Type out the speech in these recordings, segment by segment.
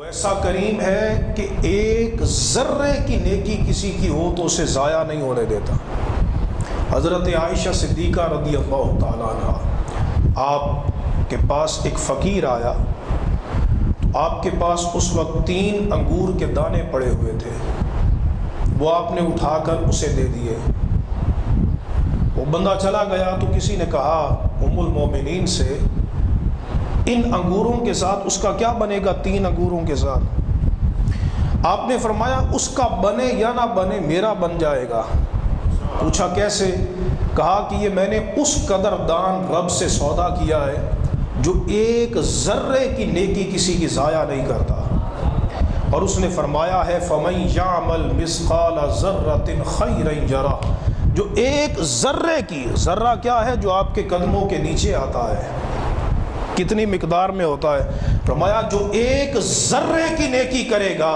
ایسا کریم ہے کہ ایک ذرے کی نیکی کسی کی ہو تو اسے ضائع نہیں ہونے دیتا۔ حضرت عائشہ صدیقہ رضی اللہ تعالیٰ عنہ، آپ کے پاس ایک فقیر آیا تو آپ کے پاس اس وقت 3 انگور کے دانے پڑے ہوئے تھے، وہ آپ نے اٹھا کر اسے دے دیے۔ وہ بندہ چلا گیا تو کسی نے کہا ام المومنین سے، ان انگوروں کے ساتھ اس کا کیا بنے گا؟ 3 انگوروں کے ساتھ۔ آپ نے فرمایا اس کا بنے یا نہ بنے میرا بن جائے گا۔ پوچھا کیسے؟ کہا کہ یہ میں نے اس قدر دان رب سے سودا کیا ہے جو ایک ذرے کی نیکی کسی کی ضائع نہیں کرتا۔ اور اس نے فرمایا ہے فَمَن يَعْمَلْ مِثْقَالَ ذَرَّةٍ خَيْرًا يَرَهُ، جو ایک ذرے کی، ذرہ کیا ہے؟ جو آپ کے قدموں کے نیچے آتا ہے، کتنی مقدار میں ہوتا ہے؟ فرمایا جو ایک ذرے کی نیکی کرے گا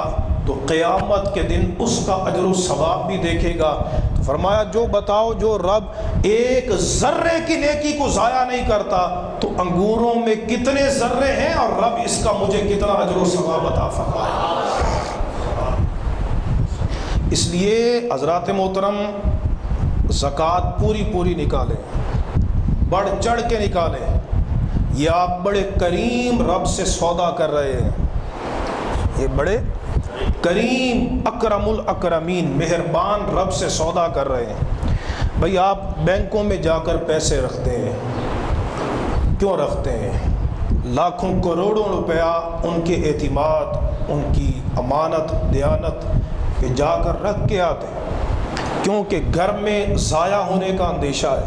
تو قیامت کے دن اس کا اجر و ثواب بھی دیکھے گا۔ تو فرمایا جو بتاؤ، جو رب ایک ذرے کی نیکی کو ضائع نہیں کرتا تو انگوروں میں کتنے ذرے ہیں اور رب اس کا مجھے کتنا اجر و ثواب عطا فرمائے۔ اس لیے حضرات محترم زکوٰۃ پوری نکالیں، بڑھ چڑھ کے نکالیں۔ یہ آپ بڑے کریم رب سے سودا کر رہے ہیں، یہ بڑے کریم اکرم الاکرمین مہربان رب سے سودا کر رہے ہیں۔ بھئی آپ بینکوں میں جا کر پیسے رکھتے ہیں، کیوں رکھتے ہیں؟ لاکھوں کروڑوں روپیہ ان کے اعتماد، ان کی امانت دیانت کہ جا کر رکھ کے آتے ہیں، کیونکہ گھر میں ضائع ہونے کا اندیشہ ہے۔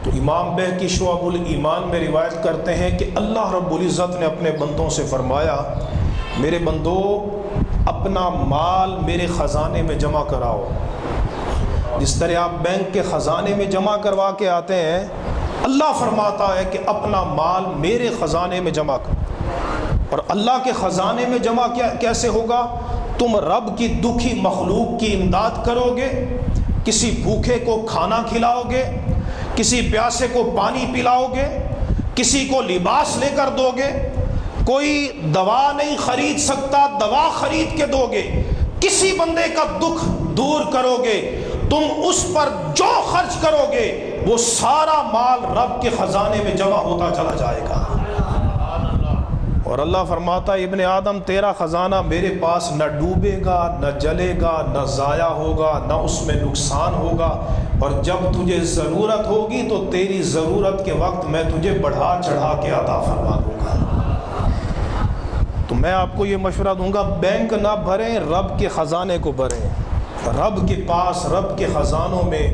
تو امام بہقی شعب الایمان میں روایت کرتے ہیں کہ اللہ رب العزت نے اپنے بندوں سے فرمایا، میرے بندو اپنا مال میرے خزانے میں جمع کراؤ۔ جس طرح آپ بینک کے خزانے میں جمع کروا کے آتے ہیں، اللہ فرماتا ہے کہ اپنا مال میرے خزانے میں جمع کرو۔ اور اللہ کے خزانے میں جمع کیسے ہوگا؟ تم رب کی دکھی مخلوق کی امداد کرو گے، کسی بھوکے کو کھانا کھلاؤ گے، کسی پیاسے کو پانی پلاؤ گے، کسی کو لباس لے کر دو گے۔ کوئی دوا نہیں خرید سکتا، دوا خرید کے دو گے۔ کسی بندے کا دکھ دور کرو گے، تم اس پر جو خرچ کرو گے وہ سارا مال رب کے خزانے میں جمع ہوتا چلا جائے گا۔ اور اللہ فرماتا ہے ابن آدم تیرا خزانہ میرے پاس نہ ڈوبے گا، نہ جلے گا، نہ ضائع ہوگا، نہ اس میں نقصان ہوگا، اور جب تجھے ضرورت ہوگی تو تیری ضرورت کے وقت میں تجھے بڑھا چڑھا کے عطا فرما دوں گا۔ تو میں آپ کو یہ مشورہ دوں گا، بینک نہ بھریں، رب کے خزانے کو بھریں، رب کے پاس، رب کے خزانوں میں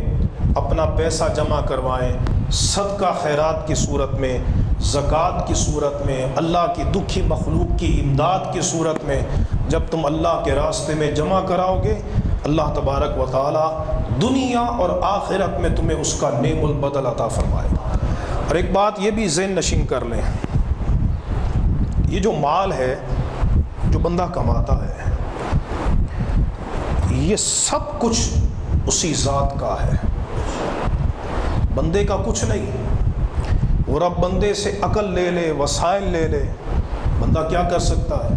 اپنا پیسہ جمع کروائیں، صدقہ خیرات کی صورت میں، زکوٰۃ کی صورت میں، اللہ کی دکھی مخلوق کی امداد کی صورت میں۔ جب تم اللہ کے راستے میں جمع کراؤ گے، اللہ تبارک و تعالی دنیا اور آخرت میں تمہیں اس کا نعم البدل عطا فرمائے گا۔ اور ایک بات یہ بھی ذہن نشین کر لیں، یہ جو مال ہے جو بندہ کماتا ہے، یہ سب کچھ اسی ذات کا ہے، بندے کا کچھ نہیں۔ وہ رب بندے سے عقل لے لے، وسائل لے لے، بندہ کیا کر سکتا ہے؟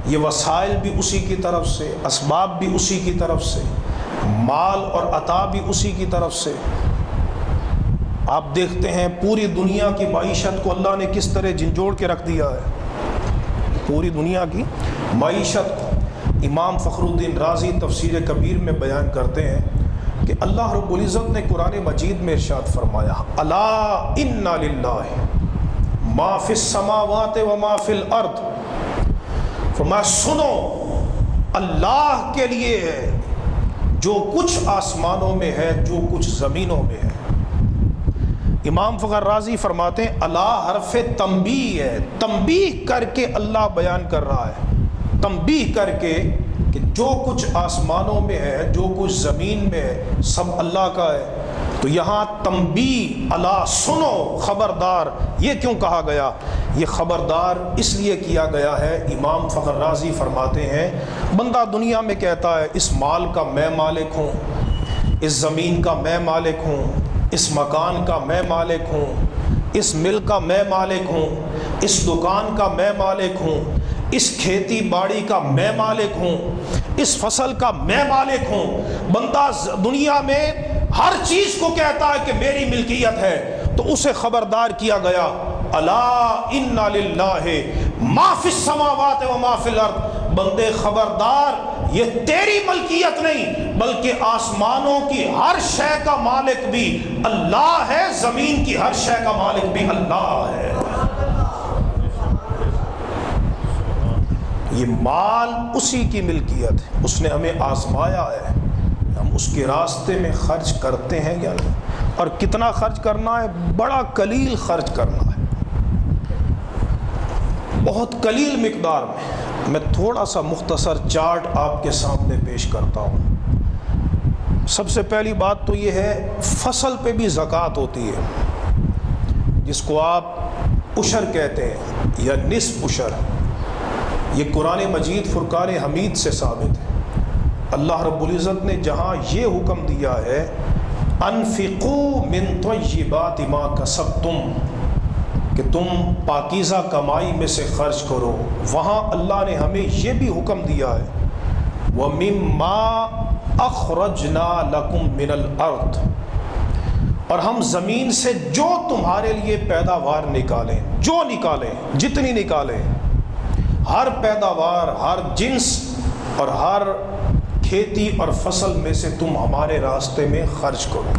یہ وسائل بھی اسی کی طرف سے، اسباب بھی اسی کی طرف سے، مال اور عطا بھی اسی کی طرف سے۔ آپ دیکھتے ہیں پوری دنیا کی معیشت کو اللہ نے کس طرح جھنجھوڑ کے رکھ دیا ہے، پوری دنیا کی معیشت کو۔ امام فخر الدین رازی تفسیر کبیر میں بیان کرتے ہیں کہ اللہ رب العزت نے قرآن مجید میں ارشاد فرمایا، الا ان للہ ما فی السماوات و ما فی الارض، فرمایا سنو اللہ کے لیے ہے جو کچھ آسمانوں میں ہے، جو کچھ زمینوں میں ہے۔ امام فخر رازی فرماتے ہیں اللہ حرف تنبیہ ہے، تنبیہ کر کے اللہ بیان کر رہا ہے، تنبیہ کر کے کہ جو کچھ آسمانوں میں ہے، جو کچھ زمین میں ہے، سب اللہ کا ہے۔ تو یہاں تنبیہ، اللہ سنو، خبردار، یہ کیوں کہا گیا؟ یہ خبردار اس لیے کیا گیا ہے، امام فخر رازی فرماتے ہیں بندہ دنیا میں کہتا ہے اس مال کا میں مالک ہوں، اس زمین کا میں مالک ہوں، اس مکان کا میں مالک ہوں، اس ملک کا میں مالک ہوں، اس دکان کا میں مالک ہوں، اس کھیتی باڑی کا میں مالک ہوں، اس فصل کا میں مالک ہوں. بندہ دنیا میں ہر چیز کو کہتا ہے کہ میری ملکیت ہے، تو اسے خبردار کیا گیا الا ان للہ ما فی السماوات و ما فی الارض، بندے خبردار یہ تیری ملکیت نہیں بلکہ آسمانوں کی ہر شے کا مالک بھی اللہ ہے، زمین کی ہر شے کا مالک بھی اللہ ہے. یہ مال اسی کی ملکیت ہے، اس نے ہمیں آزمایا ہے، ہم اس کے راستے میں خرچ کرتے ہیں یا نہیں، اور کتنا خرچ کرنا ہے؟ بڑا قلیل خرچ کرنا ہے، بہت قلیل مقدار میں. میں تھوڑا سا مختصر چارٹ آپ کے سامنے پیش کرتا ہوں. سب سے پہلی بات تو یہ ہے فصل پہ بھی زکوٰۃ ہوتی ہے، جس کو آپ عشر کہتے ہیں یا نصف عشر. یہ قرآن مجید فرقان حمید سے ثابت ہے. اللہ رب العزت نے جہاں یہ حکم دیا ہے انفقوا من طیبات ما کسبتم، کہ تم پاکیزہ کمائی میں سے خرچ کرو، وہاں اللہ نے ہمیں یہ بھی حکم دیا ہے وَمِمَّا أَخْرَجْنَا لَكُم مِّنَ الْأَرْضِ، اور ہم زمین سے جو تمہارے لیے پیداوار نکالیں، جو نکالیں، جتنی نکالیں، ہر پیداوار، ہر جنس اور ہر کھیتی اور فصل میں سے تم ہمارے راستے میں خرچ کرو.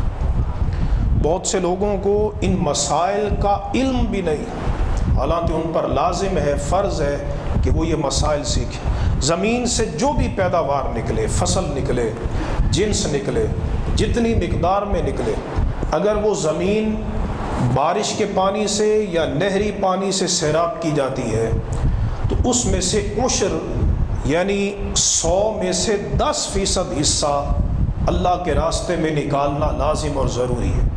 بہت سے لوگوں کو ان مسائل کا علم بھی نہیں، حالانکہ ان پر لازم ہے، فرض ہے کہ وہ یہ مسائل سیکھیں. زمین سے جو بھی پیداوار نکلے، فصل نکلے، جنس نکلے، جتنی مقدار میں نکلے، اگر وہ زمین بارش کے پانی سے یا نہری پانی سے سیراب کی جاتی ہے تو اس میں سے عشر یعنی 100 میں سے 10% حصہ اللہ کے راستے میں نکالنا لازم اور ضروری ہے.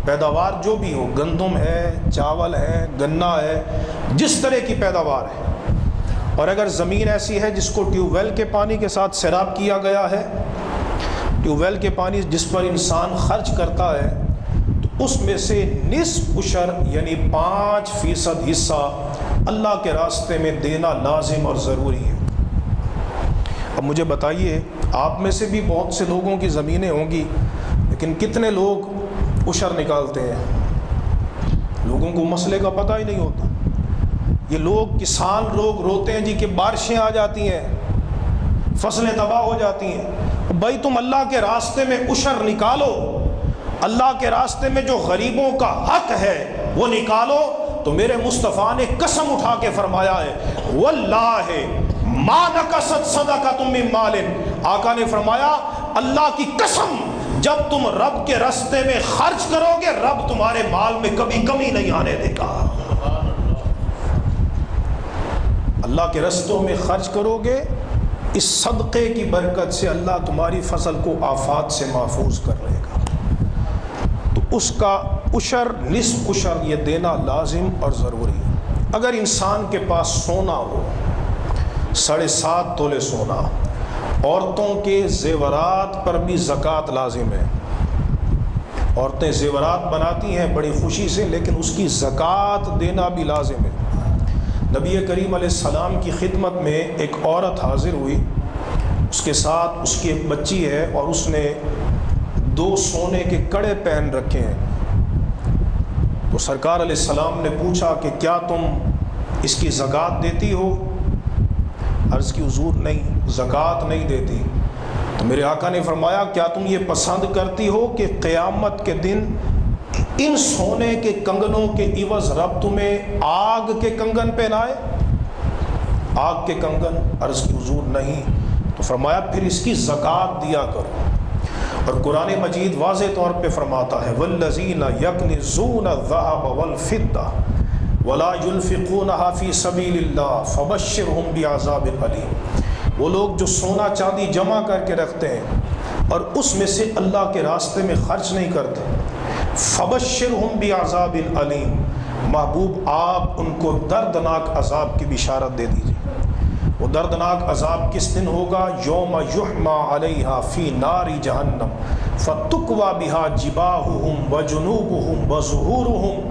پیداوار جو بھی ہو، گندم ہے، چاول ہے، گنا ہے، جس طرح کی پیداوار ہے. اور اگر زمین ایسی ہے جس کو ٹیوب ویل کے پانی کے ساتھ سیراب کیا گیا ہے، ٹیوب ویل کے پانی جس پر انسان خرچ کرتا ہے، تو اس میں سے نصف عشر یعنی 5% حصہ اللہ کے راستے میں دینا لازم اور ضروری ہے. اب مجھے بتائیے، آپ میں سے بھی بہت سے لوگوں کی زمینیں ہوں گی، لیکن کتنے لوگ عشر نکالتے ہیں؟ لوگوں کو مسئلے کا پتہ ہی نہیں ہوتا. یہ لوگ، کسان لوگ روتے ہیں جی کہ بارشیں آ جاتی ہیں، فصلیں تباہ ہو جاتی ہیں. بھائی تم اللہ کے راستے میں عشر نکالو، اللہ کے راستے میں جو غریبوں کا حق ہے وہ نکالو. تو میرے مصطفیٰ نے قسم اٹھا کے فرمایا ہے واللہ ما نقصت صدقۃ من مال، آقا نے فرمایا اللہ کی قسم، جب تم رب کے راستے میں خرچ کرو گے رب تمہارے مال میں کبھی کمی نہیں آنے دے گا. اللہ کے رستوں میں خرچ کرو گے، اس صدقے کی برکت سے اللہ تمہاری فصل کو آفات سے محفوظ کر لے گا. تو اس کا عشر، نصف عشر یہ دینا لازم اور ضروری ہے. اگر انسان کے پاس سونا ہو، 7.5 تولے سونا، عورتوں کے زیورات پر بھی زکوٰۃ لازم ہے. عورتیں زیورات بناتی ہیں بڑی خوشی سے، لیکن اس کی زکوٰۃ دینا بھی لازم ہے. نبی کریم علیہ السلام کی خدمت میں ایک عورت حاضر ہوئی، اس کے ساتھ اس کی ایک بچی ہے اور اس نے 2 سونے کے کڑے پہن رکھے ہیں. تو سرکار علیہ السلام نے پوچھا کہ کیا تم اس کی زکوٰۃ دیتی ہو؟ عرض کی حضور نہیں، زکوٰۃ نہیں دیتی. تو میرے آقا نے فرمایا کیا تم یہ پسند کرتی ہو کہ قیامت کے دن ان سونے کے کنگنوں کے عوض رب تمہیں آگ کے کنگن پہنائے؟ آگ کے کنگن؟ عرض کی حضور نہیں. تو فرمایا پھر اس کی زکوٰۃ دیا کرو. اور قرآن مجید واضح طور پہ فرماتا ہے والذین یکنزون الذھب والفضہ ولا ينفقونها فی سبیل اللہ فبشرهم بعذاب علیم. وہ لوگ جو سونا چاندی جمع کر کے رکھتے ہیں اور اس میں سے اللہ کے راستے میں خرچ نہیں کرتے، فبشرهم بعذاب علیم، محبوب آپ ان کو دردناک عذاب کی بشارت دے دیجیے. وہ دردناک عذاب کس دن ہوگا؟ یوم یحما علیہا فی نار جہنم فتکوی بہا جباہہم وجنوبہم وظہورہم